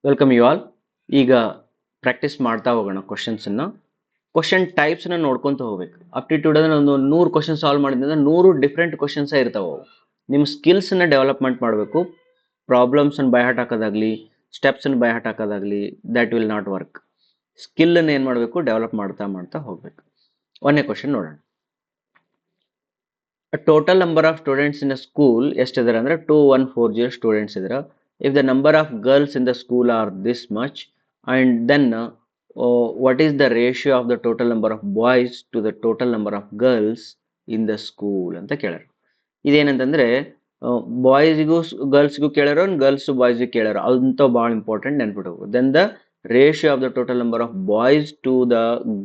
Welcome you all. ಈಗ practice ಮಾಡ್ತಾ ಹೋಗೋಣ ಕ್ವಶನ್ಸನ್ನು. ಕ್ವಶನ್ ಟೈಪ್ಸ್ನ ನೋಡ್ಕೊಂತ ಹೋಗ್ಬೇಕು. ಅಪ್ಟಿಟ್ಯೂಡ್ ಅಂದ್ರೆ ಒಂದು 100 ಕ್ವಶನ್ ಸಾಲ್ವ್ ಮಾಡಿದ್ರೆ 100 ಡಿಫ್ರೆಂಟ್ ಕ್ವಶನ್ಸೇ ಇರ್ತಾವೆ ಅವು. ನಿಮ್ಮ ಸ್ಕಿಲ್ಸನ್ನ ಡೆವಲಪ್ಮೆಂಟ್ ಮಾಡಬೇಕು. ಪ್ರಾಬ್ಲಮ್ಸನ್ನು ಬೈ ಹಾರ್ಟ್ ಹಾಕೋದಾಗ್ಲಿ, ಸ್ಟೆಪ್ಸನ್ನು ಬೈ ಹಾರ್ಟ್ ಹಾಕೋದಾಗ್ಲಿ, ದ್ಯಾಟ್ ವಿಲ್ ನಾಟ್ ವರ್ಕ್. ಸ್ಕಿಲ್ಲನ್ನು ಏನು ಮಾಡಬೇಕು, ಡೆವಲಪ್ ಮಾಡ್ತಾ ಮಾಡ್ತಾ ಹೋಗ್ಬೇಕು. ಒಂದನೇ ಕ್ವಶನ್ ನೋಡೋಣ. Total number of students in school ಎಷ್ಟಿದ್ದಾರೆ ಅಂದರೆ 2140 ಸ್ಟೂಡೆಂಟ್ಸ್ ಇದ್ದಾರೆ. If the number of girls in the school are this much, and then what is the ratio of the total number of boys to the total number of girls in the school ಅಂತ ಕೇಳ್ಯಾರ. ಇದೇನಂತಂದ್ರೆ ಬಾಯ್ಸ್ಗೂ ಗರ್ಲ್ಸ್ಗೂ ಕೇಳ್ಯಾರೋ, girls ಬಾಯ್ಸ್ಗೂ ಕೇಳ್ಯಾರೋ ಅಂತ ಭಾಳ important ನೆನ್ಪಿಟ್ಟು. Then the ratio of the total number of boys to the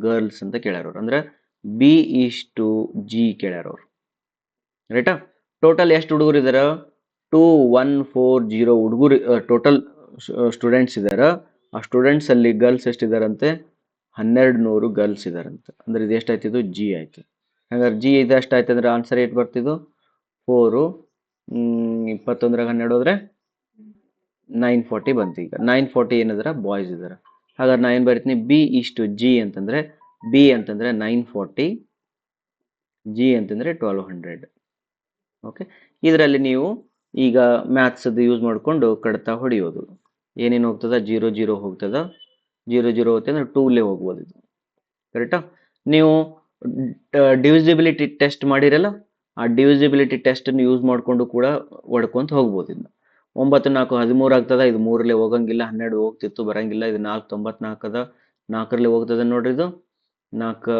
girls ಅಂತ ಕೇಳ್ಯಾರ. ಅಂದ್ರೆ B:G ಕೇಳ್ಯಾರ. ರೈಟಾ? Total ಎಷ್ಟು ಹುಡುಗರು ಇದಾರ? 2140 ಹುಡುಗರು ಟೋಟಲ್ ಸ್ಟೂಡೆಂಟ್ಸ್ ಇದ್ದಾರೆ. ಆ ಸ್ಟೂಡೆಂಟ್ಸ್ ಅಲ್ಲಿ ಗರ್ಲ್ಸ್ ಎಷ್ಟಿದಾರಂತೆ? 1200 ಗರ್ಲ್ಸ್ ಇದಾರಂತೆ. ಅಂದ್ರೆ ಇದು ಎಷ್ಟಾಯ್ತಿದ್ದು? G ಆಯ್ತು. ಹಾಗಾದ್ರೆ G ಇದು ಎಷ್ಟಾಯ್ತು ಅಂದ್ರೆ ಆನ್ಸರ್ ಏಟ್ ಬರ್ತಿದ್ದು? 4 21 12 ಹೋದ್ರೆ 940 ಬಂತು. ಈಗ 940 ಏನಿದಾರ? ಬಾಯ್ಸ್ ಇದಾರೆ. ಹಾಗಾದ್ರೆ ನಾ ಏನ್ ಬರಿತೀನಿ? B:G ಅಂತಂದ್ರೆ B ಅಂತಂದ್ರೆ 940, G ಅಂತಂದ್ರೆ 1200. ಓಕೆ, ಇದರಲ್ಲಿ ನೀವು ಈಗ ಮ್ಯಾಥ್ಸ್ ಯೂಸ್ ಮಾಡಿಕೊಂಡು ಕಡ್ತಾ ಹೊಡೆಯೋದು. ಏನೇನು ಹೋಗ್ತದ? 0 0 ಹೋಗ್ತದ. 0 0 ಹೋಗ್ತದೆ ಅಂದ್ರೆ 2ಲೇ ಹೋಗ್ಬೋದು. ಇದು ಕರೆಕ್ಟಾ? ನೀವು ಡಿವಿಸಿಬಿಲಿಟಿ ಟೆಸ್ಟ್ ಮಾಡಿರಲ್ಲ, ಆ ಡಿವಿಸಿಬಿಲಿಟಿ ಟೆಸ್ಟನ್ನು ಯೂಸ್ ಮಾಡಿಕೊಂಡು ಕೂಡ ಹೊಡ್ಕೊಂತ ಹೋಗ್ಬೋದು. ಇದನ್ನ 9 4 13 ಆಗ್ತದ. ಇದು 3ಲೇ ಹೋಗಂಗಿಲ್ಲ. 12 ಹೋಗ್ತಿತ್ತು, ಬರಂಗಿಲ್ಲ. ಇದು 4 94 ಅದ, 4ರಲ್ಲೇ ಹೋಗ್ತದೆ ನೋಡ್ರಿ. ಇದು 4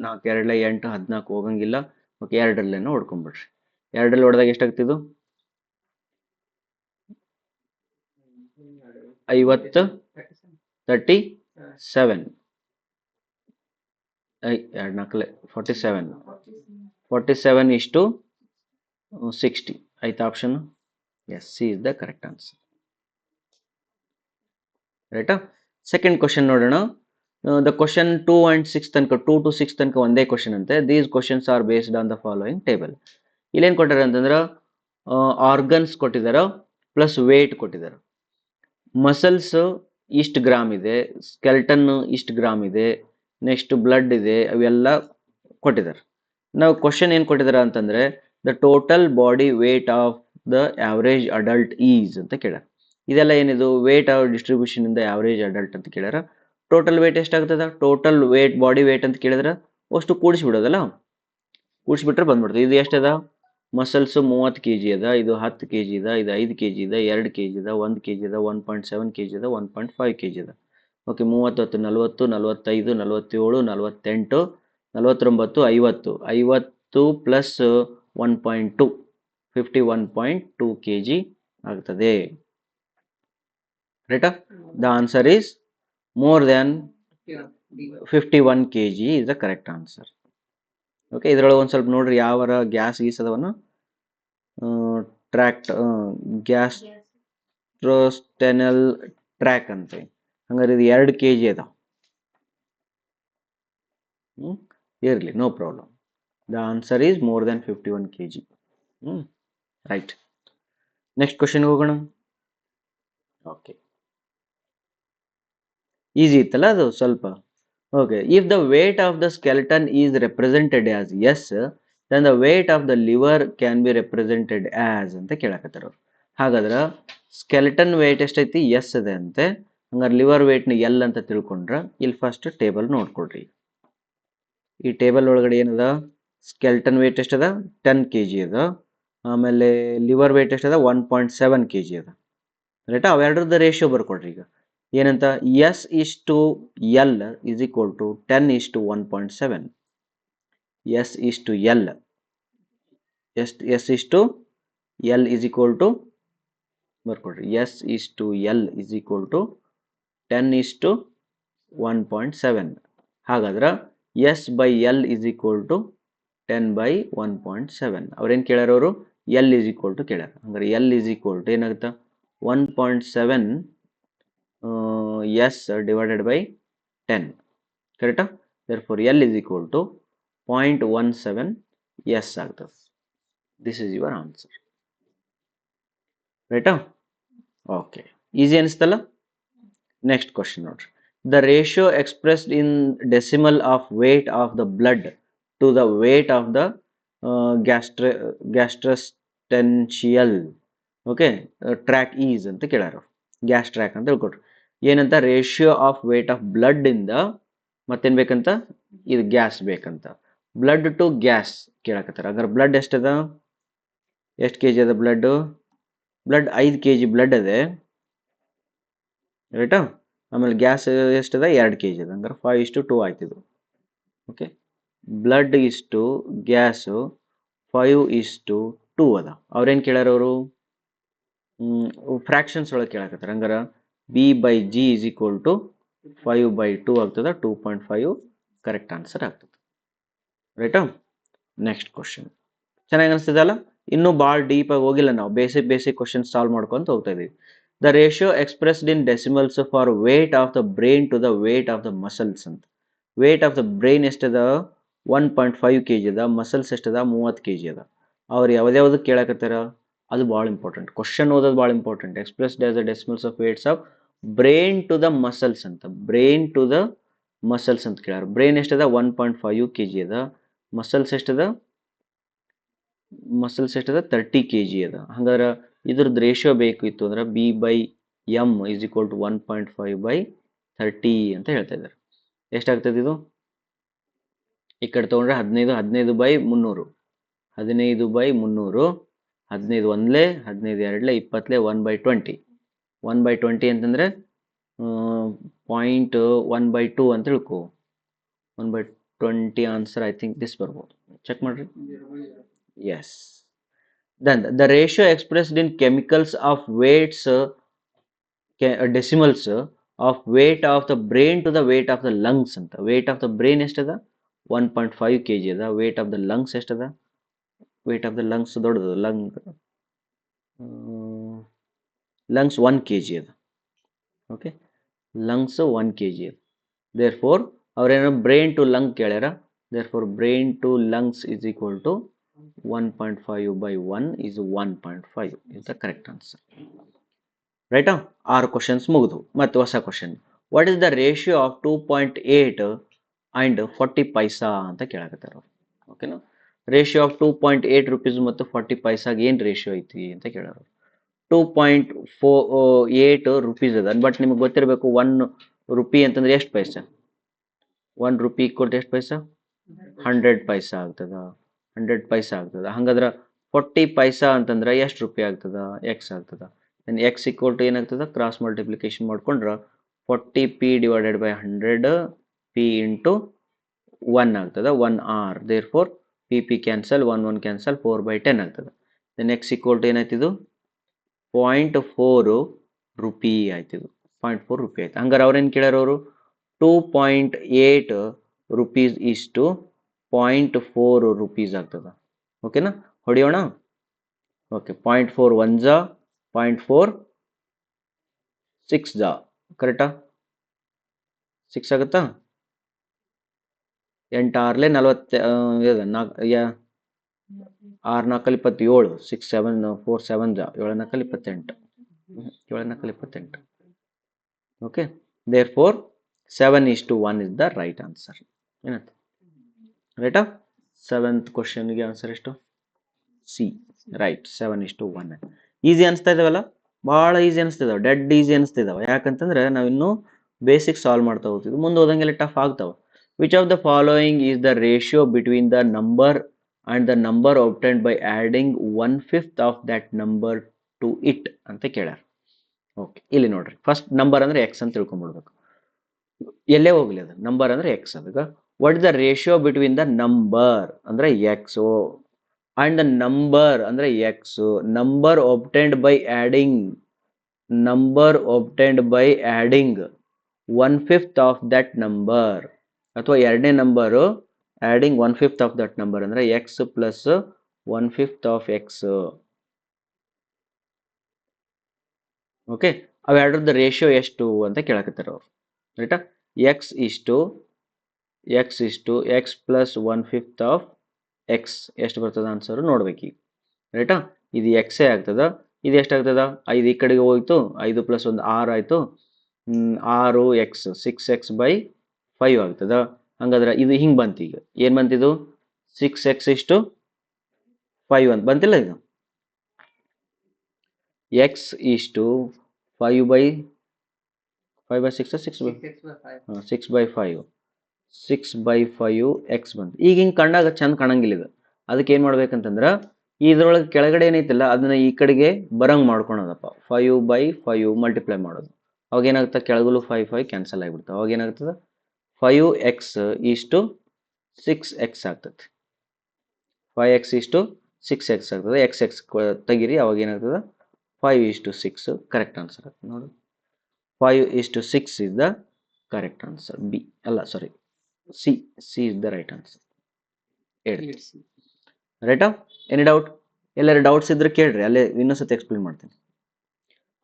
4 2 8 14 ಹೋಗಂಗಿಲ್ಲ. ಓಕೆ, 2ರಲ್ಲೇನೋ ಹೊಡ್ಕೊಂಡ್ಬಿಡ್ರಿ. 2ರಲ್ಲಿ ಹೊಡೆದಾಗ ಎಷ್ಟಾಗ್ತಿದ್ದು? 50 37. 2 47. 47:60 ಆಯ್ತು option. Yes, C is the correct answer. ರೈಟಾ? ಸೆಕೆಂಡ್ ಕ್ವಶನ್ ನೋಡೋಣ. ದ ಕ್ವಶನ್ 2 and 6 ತನಕ, 2 to 6 ತನಕ ಒಂದೇ ಕ್ವಶನ್ ಅಂತೆ. These questions are based on the following table. ಇಲ್ಲೇನು ಕೊಟ್ಟಾರೆ ಅಂತಂದ್ರೆ ಆರ್ಗನ್ಸ್ ಕೊಟ್ಟಿದಾರ ಪ್ಲಸ್ ವೇಟ್ ಕೊಟ್ಟಿದ್ದಾರೆ. ಮಸಲ್ಸ್ ಇಷ್ಟು ಗ್ರಾಮ್ ಇದೆ, ಸ್ಕೆಲ್ಟನ್ ಇಷ್ಟು ಗ್ರಾಮ್ ಇದೆ, ನೆಕ್ಸ್ಟ್ ಬ್ಲಡ್ ಇದೆ, ಅವೆಲ್ಲ ಕೊಟ್ಟಿದ್ದಾರೆ. ನಾವು ಕ್ವಶನ್ ಏನು ಕೊಟ್ಟಿದ್ದಾರೆ ಅಂತಂದ್ರೆ the total body weight of the average adult is ಅಂತ ಕೇಳ್ಯಾರ. ಇದೆಲ್ಲ ಏನಿದು? ವೇಟ್ ಆಫ್ ಡಿಸ್ಟ್ರಿಬ್ಯೂಷನ್ ಇಂದ ಆವರೇಜ್ ಅಡಲ್ಟ್ ಅಂತ ಕೇಳ್ಯಾರ. ಟೋಟಲ್ ವೇಟ್ ಎಷ್ಟಾಗ್ತದ? ಟೋಟಲ್ ವೇಟ್ ಬಾಡಿ ವೇಟ್ ಅಂತ ಕೇಳಿದ್ರೆ ಅಷ್ಟು ಕೂಡಿಸ್ಬಿಡೋದಲ್ಲ, ಕೂಡಿಸ್ಬಿಟ್ರೆ ಬಂದ್ಬಿಡ್ತದೆ. ಇದು ಎಷ್ಟದ? ಮಸಲ್ಸ್ 30 kg ಅದ, ಇದು 10 kg ಅದ, ಇದು 5 kg ಅದ, 2 kg ಅದ, 1 kg ಅದ, 1.7 kg ಅದ, 1.5 kg ಅದ. ಓಕೆ, 30 40 45 47 48 49 50 50 ಪ್ಲಸ್ 1.2 51.2 kg ಆಗ್ತದೆ. ರೈಟಾ? The answer is more than 51 kg is the correct answer. Okay, ಇದರೊಳಗೆ ಒಂದು ಸ್ವಲ್ಪ ನೋಡ್ರಿ ಯಾವರ ಗ್ಯಾಸ್ ಗೀಸದವನ್ನ ಟ್ರ್ಯಾಕ್ಟ್ ಗ್ಯಾಸ್ಟ್ರೋಸ್ಟೆನಲ್ ಟ್ರ್ಯಾಕ್ ಅಂತ. ಹಂಗಾರೆ ಇದು 2 kg ಅದ. ಇರಲಿ, no problem. The answer is more than 51 kg. Right. Next question ಹೋಗೋಣ. ಓಕೆ, ಈಸಿ ಇತ್ತಲ್ಲ ಅದು ಸ್ವಲ್ಪ. Okay, if the weight of the skeleton is represented as S, then the weight of the liver can B represented as ಅಂತ ಕೇಳಕತ್ತಾರ. ಹಾಗಾದ್ರೆ skeleton wait ಎಷ್ಟೈತಿ? S ಇದೆ ಅಂತೆ. ಹಂಗಾರೆ ಲಿವರ್ ವೇಟ್ನ ಎಲ್ ಅಂತ ತಿಳ್ಕೊಂಡ್ರೆ ಇಲ್ಲಿ ಫಸ್ಟ್ ಟೇಬಲ್ ನೋಡ್ಕೊಡ್ರಿ. ಈ ಟೇಬಲ್ ಒಳಗಡೆ ಏನದ? Skeleton wait ಎಷ್ಟದ? 10 kg ಅದ. ಆಮೇಲೆ ಲಿವರ್ ವೇಟ್ ಎಷ್ಟದ? 1.7 kg ಅದ. ರೈಟಾ? ಅವೆರಡರದ ರೇಷಿಯೋ ಬರ್ಕೊಡ್ರಿ. ಈಗ ಏನಂತ? S is to L is equal to 10:1.7. S is to L, S is to L is equal to ಬರ್ಕೊಡ್ರಿ. S is to L is equal to 10:1.7. ಹಾಗಾದ್ರೆ S by L is equal to 10/1.7. ಅವ್ರೇನು ಕೇಳ್ಯಾರ? ಅವರು L is equal to ಕೇಳ್ಯಾರ. ಹಂಗಾರೆ L is equal to ಏನಾಗುತ್ತೆ? 1.7 S divided by 10. ಕರೆಕ್ಟಾ? therefore L is equal to 0.17 S ಆಗ್ತದೆ. This is your answer. ರೈಟಾ? ಓಕೆ. ಈಸಿ ಅನಿಸ್ತಲ್ಲ. ನೆಕ್ಸ್ಟ್ ಕ್ವಶನ್ ನೋಡ್ರಿ. The ratio expressed in decimal of weight of the blood to the weight of the gastrointestinal okay track is ಅಂತ ಕೇಳ್ಯಾರ. Gas track ಅಂತ ಹೇಳ್ಕೊಟ್ರು. ಏನಂತ ratio of weight of blood ಇಂದ ಮತ್ತೇನ್ ಬೇಕಂತ, ಇದು ಗ್ಯಾಸ್ ಬೇಕಂತ. ಬ್ಲಡ್ ಟು ಗ್ಯಾಸ್ ಕೇಳಕತ್ತಾರ. ಹಂಗಾರೆ ಬ್ಲಡ್ ಎಷ್ಟದ, ಎಷ್ಟು ಕೆ ಜಿ ಅದ ಬ್ಲಡ್? ಬ್ಲಡ್ 5 kg ಬ್ಲಡ್ ಅದೇ ರೈಟಾ. ಆಮೇಲೆ ಗ್ಯಾಸ್ ಎಷ್ಟದ, 2 kg ಅದ. ಹಂಗಾರೆ 5:2 ಆಯ್ತಿದು. ಓಕೆ, ಬ್ಲಡ್ ಇಷ್ಟು ಗ್ಯಾಸು 5:2 ಅದ. ಅವ್ರೇನು ಕೇಳ್ಯಾರ ಅವರು? ಫ್ರಾಕ್ಷನ್ಸ್ ಒಳಗೆ ಕೇಳಕತ್ತಾರ. ಹಂಗಾರ B/G is equal to 5/2 ಆಗ್ತದ. 2.5 ಕರೆಕ್ಟ್ ಆನ್ಸರ್ ಆಗ್ತದೆ ರೈಟಾ. ನೆಕ್ಸ್ಟ್ ಕ್ವಶನ್ ಚೆನ್ನಾಗಿ ಅನಿಸ್ತದಲ್ಲ. ಇನ್ನೂ ಭಾಳ ಡೀಪ್ ಆಗಿ ಹೋಗಿಲ್ಲ ನಾವು, ಬೇಸಿಕ್ ಕ್ವಶನ್ ಸಾಲ್ವ್ ಮಾಡ್ಕೊಂತ ಹೋಗ್ತಾ ಇದೀವಿ. The ratio expressed in decimals for weight of the brain to the weight of the muscles ಅಂತ. ವೇಟ್ ಆಫ್ ದ ಬ್ರೈನ್ ಎಷ್ಟದ? 1.5 kg ಅದ. ಮಸಲ್ಸ್ ಎಷ್ಟದ? 30 kg ಅದ. ಅವ್ರು ಯಾವ್ದು ಕೇಳಕತ್ತಾರ ಅದು ಭಾಳ ಇಂಪಾರ್ಟೆಂಟ್. ಕ್ವಶನ್ ಓದೋದು ಭಾಳ important. Expressed as the decimals of weights of brain to the muscles ಅಂತ. ಬ್ರೈನ್ ಟು ದ ಮಸಲ್ಸ್ ಅಂತ ಕೇಳ್ಯಾರ. ಬ್ರೈನ್ ಎಷ್ಟದ? 1.5 kg ಅದ. ಮಸಲ್ಸ್ ಎಷ್ಟದ? 30 kg ಅದ. ಹಂಗಾರೆ ಇದ್ರದ್ದು ರೇಷಿಯೋ ಬೇಕು ಇತ್ತು ಅಂದ್ರೆ B/M is equal to 1.5/30 ಅಂತ ಹೇಳ್ತಾ ಇದ್ದಾರೆ. ಎಷ್ಟಾಗ್ತದೆ ಇದು? ಈ ಕಡೆ ತಗೊಂಡ್ರೆ 15 15/300 15/300 15 ಒಂದ್ಲೆ 15 ಎರಡ್ಲೆ 20 1/20 1/20 ಅಂತಂದ್ರೆ 0.1/2 ಅಂತ ತಿಳ್ಕೊ. 1/20 ಆನ್ಸರ್ ಐ ಥಿಂಕ್ ದಿಸ್ ಬರ್ಬೋದು. ಚೆಕ್ ಮಾಡ್ರಿ. S. Then the ratio expressed in chemicals of weights decimals of weight of the brain to the weight of the lungs ಅಂತ. weight of the brain ಎಷ್ಟದ? 1.5 kg ಅದ. weight of the lungs ಎಷ್ಟದ? weight of the lungs ದೊಡ್ಡದು. lungs 1 kg ಅದ. Okay, lungs 1 kg ಅದ. therefore ಅವ್ರೇನೋ brain to lung ಕೇಳ್ಯಾರ. therefore brain to lungs is equal to 1.5/1 is 1.5 is the correct answer. ರೈಟಾ. 6 questions ಮುಗಿದು. ಮತ್ತೆ ಹೊಸ question. What is the ratio of 2.8 and 40 ಪೈಸಾ ಅಂತ ಕೇಳಕತ್ತಾರ. ಓಕೆನಾ. ರೇಷಿಯೋ ಆಫ್ 2.8 rupees ಮತ್ತು 40 ಪೈಸಾಗೆ ಏನು ರೇಷಿಯೋ ಐತಿ ಅಂತ ಕೇಳಾರ. 2.48 rupees ಅದ. ಬಟ್ ನಿಮ್ಗೆ ಗೊತ್ತಿರಬೇಕು 1 ರೂಪಿ ಅಂತಂದ್ರೆ ಎಷ್ಟು ಪೈಸಾ? 1 ರೂಪಿ ಈಕ್ವಲ್ ಟು ಎಷ್ಟು ಪೈಸಾ? 100 ಪೈಸಾ ಆಗ್ತದ. 100 ಪೈಸಾ ಆಗ್ತದ. ಹಂಗಾದ್ರೆ 40 ಪೈಸಾ ಅಂತಂದ್ರೆ ಎಷ್ಟು ರೂಪಾಯಿ ಆಗ್ತದ? ಎಕ್ಸ್ ಆಗ್ತದ. ಎಕ್ಸ್ ಈಕ್ವಲ್ ಟು ಏನಾಗ್ತದ? ಕ್ರಾಸ್ ಮಲ್ಟಿಪ್ಲಿಕೇಶನ್ ಮಾಡ್ಕೊಂಡ್ರೆ 40p divided by 100p into 1 ಆಗ್ತದ. 1 r. therefore p cancel, 1 cancel, 4/10 ಆಗ್ತದ. ಎಕ್ಸ್ ಈಕ್ವಲ್ ಟು ಏನಾಯ್ತಿದು? 0.4 ರೂಪಿ ಆಯ್ತಿದು. 0.4 ರೂಪಿ ಆಯ್ತು. ಹಂಗಾರೆ ಅವ್ರೇನು ಕೇಳ್ಯಾರ ಅವರು? 2.8 rupees ಇಷ್ಟು 0.4 rupees ಆಗ್ತದ. ಓಕೆನಾ. ಹೊಡಿಯೋಣ. ಓಕೆ, 0.4 1 ಜಾ 0.4 6 ಜಾ ಕರೆಕ್ಟಾ? 6 ಆಗುತ್ತಾ? 8 ಆರ್ಲೆ 40 6 4 27 6 7 4 7 ಜಾ 7 4 28 7 4 28. Okay, therefore 7:1 is the right answer. ಏನಂತ ರೈಟಾ. 7th ಕ್ವಶನ್ಗೆ ಆನ್ಸರ್ ಎಷ್ಟು? ಸಿ. ರೈಟ್, 7:1. ಈಸಿ ಅನಿಸ್ತಾ ಇದಾವಲ್ಲ, ಭಾಳ ಈಸಿ ಅನಿಸ್ತಿದಾವೆ. ಡೆಡ್ ಈಸಿ ಅನಿಸ್ತಿದಾವೆ. ಯಾಕಂತಂದ್ರೆ ನಾವಿನ್ನೂ ಬೇಸಿಕ್ ಸಾಲ್ವ್ ಮಾಡ್ತಾ ಹೋಗ್ತಿದ್ವಿ. ಮುಂದೆ ಹೋದಂಗೆಲ್ಲ ಟಫ್ ಆಗ್ತಾವೆ. Which of the following is the ratio between the number and the number obtained by adding 1/5 of that number to it ಅಂತ ಕೇಳ್ಯಾರ. ಓಕೆ, ಇಲ್ಲಿ ನೋಡ್ರಿ. ಫಸ್ಟ್ ನಂಬರ್ ಅಂದ್ರೆ ಎಕ್ಸ್ ಅಂತ ತಿಳ್ಕೊಂಡ್ಬಿಡ್ಬೇಕು. ಎಲ್ಲೇ ಹೋಗ್ಲಿ ಅದು ನಂಬರ್ ಅಂದ್ರೆ ಎಕ್ಸ್. ಅದಕ್ಕೆ what is the ratio between the number ಅಂದ್ರೆ ಎಕ್ಸ್ ಅಂಡ್ ದ ನಂಬರ್ ಅಂದ್ರೆ X. Number obtained by adding 1/5 of that number, ಅಥವಾ ಎರಡನೇ number adding 1/5 of that number ಅಂದ್ರೆ X plus 1/5 of X. Okay, ಅವೆರಡರದ ratio ಎಷ್ಟು ಅಂತ ಕೇಳಕತ್ತಾರ ಅವ್ರು. ರೈಟಾ. ಎಕ್ಸ್ ಇಷ್ಟು ಎಕ್ಸ್ ಪ್ಲಸ್ 1/5 ಆಫ್ ಎಕ್ಸ್ ಎಷ್ಟು ಬರ್ತದ ಆನ್ಸರ್ ನೋಡ್ಬೇಕು ಈಗ. ರೈಟಾ. ಇದು ಎಕ್ಸೇ ಆಗ್ತದ. ಇದು ಎಷ್ಟಾಗ್ತದ 5 ಈ ಕಡೆಗೆ ಹೋಯ್ತು 5 ಪ್ಲಸ್ 1 6 ಆಯಿತು 6x 6x/5 ಆಗ್ತದ. ಹಂಗಾದ್ರೆ ಇದು ಹಿಂಗೆ ಬಂತು. ಈಗ ಏನು ಬಂತಿದು 6x ಇಷ್ಟು 5 ಅಂತ ಬಂತಿಲ್ಲ. ಇದು x ಇಷ್ಟು 5/6 6/5 6/5 x ಬಂತು. ಈಗ ಹಿಂಗೆ ಕಂಡಾಗ ಚಂದ ಕಾಣಂಗಿಲ್ಲ ಇದು. ಅದಕ್ಕೆ ಏನು ಮಾಡ್ಬೇಕಂತಂದ್ರೆ ಇದ್ರೊಳಗೆ ಕೆಳಗಡೆ ಏನೈತಿಲ್ಲ ಅದನ್ನ ಈ ಕಡೆಗೆ ಬರಂಗ್ ಮಾಡ್ಕೊಳೋದಪ್ಪ. 5/5 ಮಲ್ಟಿಪ್ಲೈ ಮಾಡೋದು. ಅವಾಗ ಏನಾಗುತ್ತೆ ಕೆಳಗಲು 5 ಕ್ಯಾನ್ಸಲ್ ಆಗಿಬಿಡ್ತಾವೆ. ಅವಾಗ ಏನಾಗ್ತದೆ 5x ಇಷ್ಟು 6x ಆಗ್ತದೆ. 5x ಇಷ್ಟು 6x ಆಗ್ತದೆ. x ತೆಗಿರಿ. ಅವಾಗ ಏನಾಗ್ತದೆ 5:6 ಕರೆಕ್ಟ್ ಆನ್ಸರ್ ಆಗ್ತದೆ ನೋಡಿ. 5:6 is the correct answer. B ಅಲ್ಲ ಸಾರಿ C is the right answer. ರೈಟಾ? Any doubt? ಎಲ್ಲರೂ ಡೌಟ್ಸ್ ಇದ್ರೆ ಕೇಳ್ರಿ, ಅಲ್ಲೇ ಇನ್ನೊಂದ್ಸತಿ ಎಕ್ಸ್ಪ್ಲೇನ್ ಮಾಡ್ತೀನಿ.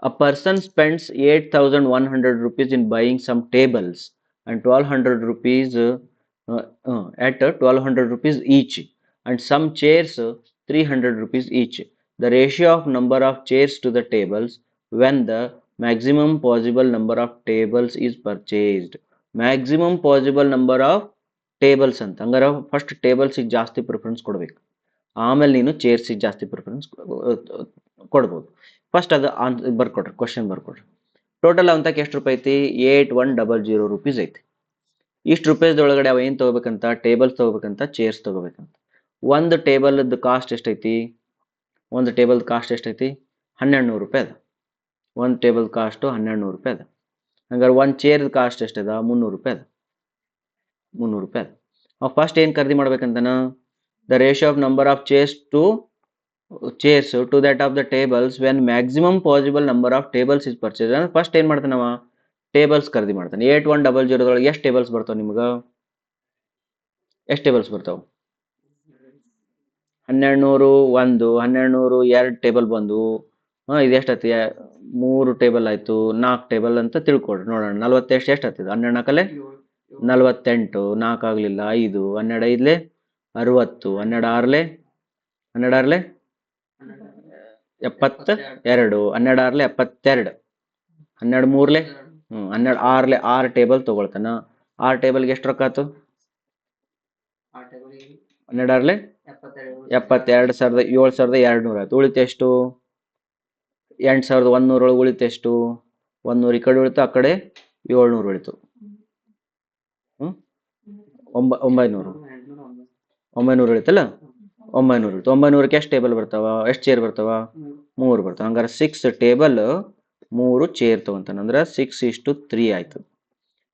A person spends 8,100 rupees in buying some tables and 1,200 rupees at 1,200 rupees each, and some chairs 300 rupees each. The ratio of number of chairs to the tables when the maximum possible number of tables is purchased. Maximum possible number of tables ಅಂತ ಹಂಗಾರೆ first ಟೇಬಲ್ಸಿಗೆ ಜಾಸ್ತಿ preference ಕೊಡ್ಬೇಕು, ಆಮೇಲೆ ನೀನು ಚೇರ್ಸಿಗೆ ಜಾಸ್ತಿ preference ಕೊಡ್ಬೋದು. First ಅದು ಬರ್ಕೊಡ್ರಿ, question ಬರ್ಕೊಡ್ರಿ. Total ಅಂತಕ್ಕೆ ಎಷ್ಟು ರೂಪಾಯಿ ಐತಿ? 8100 rupees ಐತಿ. ಇಷ್ಟು ರೂಪಾಯಿದೊಳಗಡೆ ಅವ ಏನು ತೊಗೋಬೇಕಂತ? Tables ತೊಗೋಬೇಕಂತ, chairs ತೊಗೋಬೇಕಂತ. ಒಂದು ಟೇಬಲ್ದು ಕಾಸ್ಟ್ ಎಷ್ಟೈತಿ? ಒಂದು ಟೇಬಲ್ ಕಾಸ್ಟ್ ಎಷ್ಟೈತಿ? 1200 ರೂಪಾಯಿ ಅದ. ಒಂದು ಟೇಬಲ್ ಕಾಸ್ಟು 1200 ರೂಪಾಯಿ ಅದ. ಹಂಗಾರೆ ಒಂದು ಚೇರ್ದ ಕಾಸ್ಟ್ ಎಷ್ಟದ? 300 ರೂಪಾಯಿ ಅದ. 300 ರೂಪಾಯಿ ಅದ. ಅವ ಫಸ್ಟ್ ಏನು ಖರೀದಿ ಮಾಡ್ಬೇಕಂತನ? The ratio of number of chairs to that of the tables when maximum possible number of tables is purchased. ಅಂದ್ರೆ ಫಸ್ಟ್ ಏನು ಮಾಡ್ತಾನವ? ಟೇಬಲ್ಸ್ ಖರೀದಿ ಮಾಡ್ತಾನೆ. 8100 ಎಷ್ಟು ಟೇಬಲ್ಸ್ ಬರ್ತಾವ ನಿಮ್ಗೆ? ಎಷ್ಟು ಟೇಬಲ್ಸ್ ಬರ್ತಾವ? 1200 ಒಂದು, 1200 2 ಟೇಬಲ್ ಬಂದು, ಇದು ಎಷ್ಟೈತಿ? 3 ಟೇಬಲ್ ಆಯಿತು, 4 ಟೇಬಲ್ ಅಂತ ತಿಳ್ಕೊಡ್ರಿ ನೋಡೋಣ. 48 ಎಷ್ಟು ಆಗ್ತದೆ? 12 4 48, 4 ಆಗಲಿಲ್ಲ 5, 12 5 60, 12 6 72, 12 6 72, 12 3 12 6 ಟೇಬಲ್ ತೊಗೊಳ್ತಾನ. 6 ಟೇಬಲ್ಗೆ ಎಷ್ಟು ರೊಕ್ಕ ಆಯ್ತು? 12 6 72, 7,200 ಆಯ್ತು. ಉಳಿತು ಎಷ್ಟು? 8,100 ಒಳಗೆ ಉಳಿತು ಎಷ್ಟು? 100 ಈ ಕಡೆ ಉಳಿತು, ಆ ಕಡೆ 700 ಉಳಿತು. 900 ಉಳಿತಲ್ಲ? 900 ಉಳಿತು. 900ಕ್ಕೆ ಎಷ್ಟು ಟೇಬಲ್ ಬರ್ತಾವ? ಎಷ್ಟು ಚೇರ್ ಬರ್ತಾವ? 3 ಬರ್ತಾವ. ಹಂಗಾರೆ 6 ಟೇಬಲ್ 3 ಚೇರ್ ತೊಗೊಂತಾನೆ. ಅಂದ್ರೆ 6:3 ಆಯ್ತು.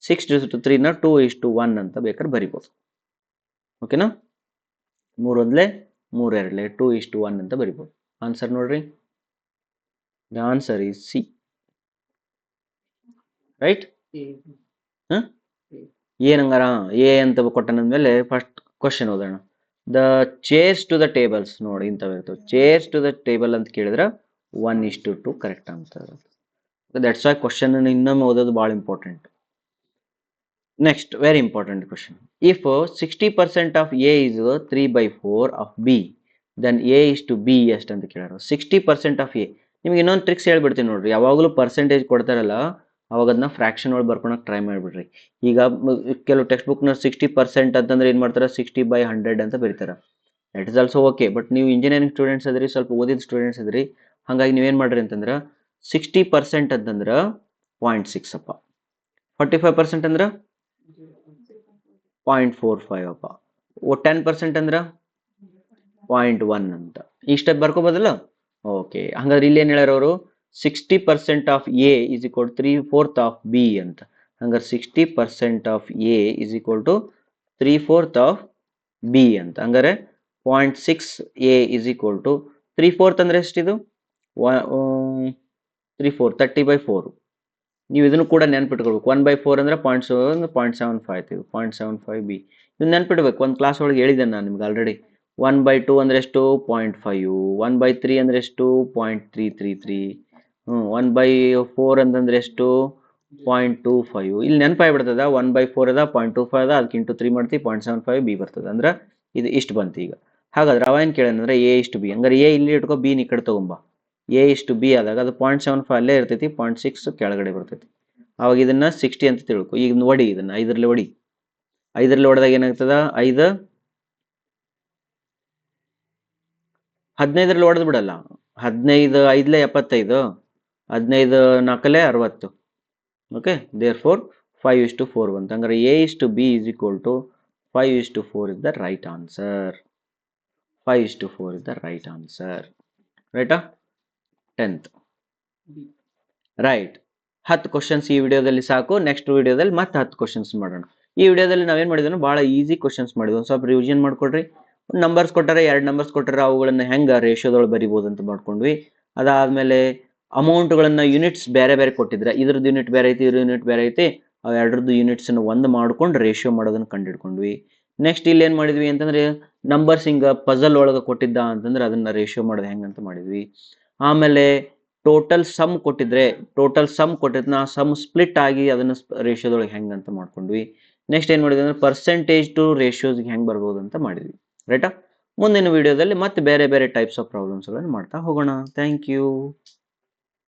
6:3ನ 2:1 ಅಂತ ಬೇಕಾದ್ರೆ ಬರಿಬೋದು. ಓಕೆನಾ? 3 1 3 2 2:1 ಅಂತ ಬರಿಬೋದು. ಆನ್ಸರ್ ನೋಡ್ರಿ. The answer is C. Right? ಏನಂಗಾರ ಎ ಅಂತ ಕೊಟ್ಟನಂದ್ಮೇಲೆ ಫಸ್ಟ್ ಕ್ವಶನ್ ಓದೋಣ. The chairs to the tables ನೋಡಿ ಇಂಥವು ಇರ್ತವೆ. ಚೇರ್ಸ್ ಟು ದ ಟೇಬಲ್ ಅಂತ ಕೇಳಿದ್ರೆ 1:2 ಕರೆಕ್ಟ್ ಅಂತ. ದಟ್ಸ್ ವೈ ಕ್ವಶನ್ ಇನ್ನೊಮ್ಮೆ ಓದೋದು ಭಾಳ important. Next very important question. If 60% of A is 3/4 of B, then A is to B ಎಷ್ಟು ಅಂತ ಕೇಳಾರ. 60% ಆಫ್ ಎ. ನಿಮ್ಗೆ ಇನ್ನೊಂದು ಟ್ರಿಕ್ಸ್ ಹೇಳ್ಬಿಡ್ತೀನಿ ನೋಡ್ರಿ. ಯಾವಾಗಲೂ ಪರ್ಸೆಂಟೇಜ್ ಕೊಡ್ತಾರಲ್ಲ ಅವಾಗ ಅದನ್ನ ಫ್ರಾಕ್ಷನ್ ಒಳಗೆ ಬರ್ಕೊಳಕ್ಕೆ ಟ್ರೈ ಮಾಡಿಬಿಡ್ರಿ. ಈಗ ಕೆಲವು ಟೆಕ್ಸ್ಟ್ ಬುಕ್ನ 60% ಅಂತಂದ್ರೆ ಏನು ಮಾಡ್ತಾರೆ? 60/100 ಅಂತ ಬರೀತಾರೆ. That is also okay. But ನೀವು ಇಂಜಿನಿಯರಿಂಗ್ ಸ್ಟೂಡೆಂಟ್ಸ್ ಅದ್ರಿ, ಸ್ವಲ್ಪ ಓದಿದ ಸ್ಟೂಡೆಂಟ್ಸ್ ಅದ್ರಿ. ಹಾಗಾಗಿ ನೀವೇನು ಮಾಡ್ರಿ ಅಂತಂದ್ರೆ 60% ಅಂತಂದ್ರೆ 0.6 ಅಪ್ಪ. 45% ಅಂದ್ರೆ 0.45 ಅಪ್ಪ. 10% ಅಂದ್ರೆ 0.1 ಅಂತ. ಇಷ್ಟ ಬರ್ಕೋಬೋದಲ್ಲ? ಓಕೆ. ಹಂಗಾದ್ರೆ ಇಲ್ಲಿ ಏನು ಹೇಳ್ಯಾರ ಅವರು? 60% of A is equal to 3/4 of B ಅಂತ. ಹಂಗಾರೆ 60% of A is equal to 3/4 of B ಅಂತ. ಹಂಗಾರೆ 0.6 ಎ ಇಸ್ ಈಕ್ವಲ್ ಟು 3/4 ಅಂದ್ರೆ ಎಷ್ಟಿದು? 3/4 30/4. ನೀವು ಇದನ್ನು ಕೂಡ ನೆನ್ಪಿಟ್ಕೊಳ್ಬೇಕು. 1/4 ಅಂದ್ರೆ 0.75 ಆಯ್ತು. 0.75 ಬಿ ಇದು ನೆನ್ಪಿಡ್ಬೇಕು. ಒಂದು ಕ್ಲಾಸ್ ಒಳಗೆ ಹೇಳಿದ್ದೇನೆ ನಾನು ನಿಮ್ಗೆ ಆಲ್ರೆಡಿ. 1/2 ಅಂದ್ರೆ ಎಷ್ಟು? 0.5. 1/3 ಅಂದ್ರೆ ಎಷ್ಟು? 0.333. 1/4 ಅಂತಂದ್ರೆ ಎಷ್ಟು? 0.25. ಇಲ್ಲಿ ನೆನಪಾಗ್ಬಿಡ್ತದ. 1/4 ಅದ, 0.25 ಅದ, ಅದಕ್ಕೆ ಇಂಟು 3 ಮಾಡ್ತೀವಿ, 0.75 ಬಿ ಬರ್ತದೆ. ಅಂದ್ರೆ ಇದು ಇಷ್ಟು ಬಂತು. ಈಗ ಹಾಗಾದ್ರೆ ಅವ ಏನು ಕೇಳಂದ್ರೆ ಎ ಇಷ್ಟು ಬಿ. ಹಂಗಾರೆ ಎ ಇಲ್ಲಿ ಇಟ್ಕೋ, ಬಿ ಈ ಕಡೆ ತಗೊಂಬ. A:B ಆದಾಗ ಅದು 0.75 ಅಲ್ಲೇ ಇರ್ತೈತಿ, 0.6 ಕೆಳಗಡೆ ಬರ್ತೈತಿ. ಅವಾಗ ಇದನ್ನ 60 ಅಂತ ತಿಳ್ಕೊ. ಈಗ ಒಡಿ, ಇದನ್ನ 5ರಲ್ಲಿ ಒಡಿ. 5ರಲ್ಲಿ ಹೊಡೆದಾಗ ಏನಾಗ್ತದ? 5 15ರಲ್ಲಿ ಹೊಡೆದ್ ಬಿಡಲ್ಲ. 15 5ಲೆ 75, 15 4ಲೆ 60. ಓಕೆ, ದೇರ್ ಫೋರ್ 5:4 ಬಂತು. ಹಂಗಾರೆ A:B is equal to 5:4 is the right answer. 5:4 is the right answer. ರೈಟಾ? 10th. ರೈಟ್. 10 ಕ್ವಶನ್ಸ್ ಈ ವಿಡಿಯೋದಲ್ಲಿ ಸಾಕು. ನೆಕ್ಸ್ಟ್ ವಿಡಿಯೋದಲ್ಲಿ ಮತ್ತೆ 10 ಕ್ವಶನ್ಸ್ ಮಾಡೋಣ. ಈ ವಿಡಿಯೋದಲ್ಲಿ ನಾವೇನ್ ಮಾಡಿದ್ವಿ? ಬಹಳ ಈಸಿ ಕ್ವಶನ್ಸ್ ಮಾಡಿದ್ವಿ. ಒಂದು ಸ್ವಲ್ಪ ರಿವಿಷನ್ ಮಾಡ್ಕೊಡ್ರಿ. ನಂಬರ್ಸ್ ಕೊಟ್ಟಾರೆ, 2 ನಂಬರ್ಸ್ ಕೊಟ್ಟಾರೆ, ಅವುಗಳನ್ನ ಹೆಂಗ ರೇಷಿಯೋದೊಳಗೆ ಬರಿಬೋದು ಅಂತ ಮಾಡ್ಕೊಂಡ್ವಿ. ಅದಾದ್ಮೇಲೆ ಅಮೌಂಟ್ಗಳನ್ನ ಯೂನಿಟ್ಸ್ ಬೇರೆ ಬೇರೆ ಕೊಟ್ಟಿದ್ರೆ, ಇದ್ರದ್ದು ಯೂನಿಟ್ ಬೇರೆ ಐತಿ, ಇದ್ರ ಯೂನಿಟ್ ಬೇರೆ ಐತಿ, ಅವ್ ಎರಡರದ್ದು ಯೂನಿಟ್ಸ್ ಒಂದು ಮಾಡ್ಕೊಂಡು ರೇಷಿಯೋ ಮಾಡೋದನ್ನ ಕಂಡಿಡ್ಕೊಂಡ್ವಿ. ನೆಕ್ಸ್ಟ್ ಇಲ್ಲಿ ಏನ್ ಮಾಡಿದ್ವಿ ಅಂತಂದ್ರೆ, ನಂಬರ್ಸ್ ಹಿಂಗ ಪಜಲ್ ಒಳಗೆ ಕೊಟ್ಟಿದ್ದ ಅಂತಂದ್ರೆ ಅದನ್ನ ರೇಷಿಯೋ ಮಾಡೋದು ಹೆಂಗಂತ ಮಾಡಿದ್ವಿ. ಆಮೇಲೆ ಟೋಟಲ್ ಸಮ್ ಕೊಟ್ಟಿದ್ನ ಸಮ್ ಸ್ಪ್ಲಿಟ್ ಆಗಿ ಅದನ್ನ ರೇಷಿಯೋದೊಳಗೆ ಹೆಂಗಂತ ಮಾಡ್ಕೊಂಡ್ವಿ. ನೆಕ್ಸ್ಟ್ ಏನ್ ಮಾಡಿದ್ವಿ ಅಂದ್ರೆ ಪರ್ಸೆಂಟೇಜ್ ಟು ರೇಷಿಯೋಸ್ಗೆ ಹೆಂಗ್ ಬರ್ಬೋದು ಅಂತ ಮಾಡಿದ್ವಿ. ರೈಟಾ? ಮುಂದಿನ ವಿಡಿಯೋದಲ್ಲಿ ಮತ್ತೆ ಬೇರೆ ಬೇರೆ ಟೈಪ್ಸ್ ಆಫ್ ಪ್ರಾಬ್ಲಮ್ಸ್ ಗಳನ್ನು ಮಾಡ್ತಾ ಹೋಗೋಣ. Thank you.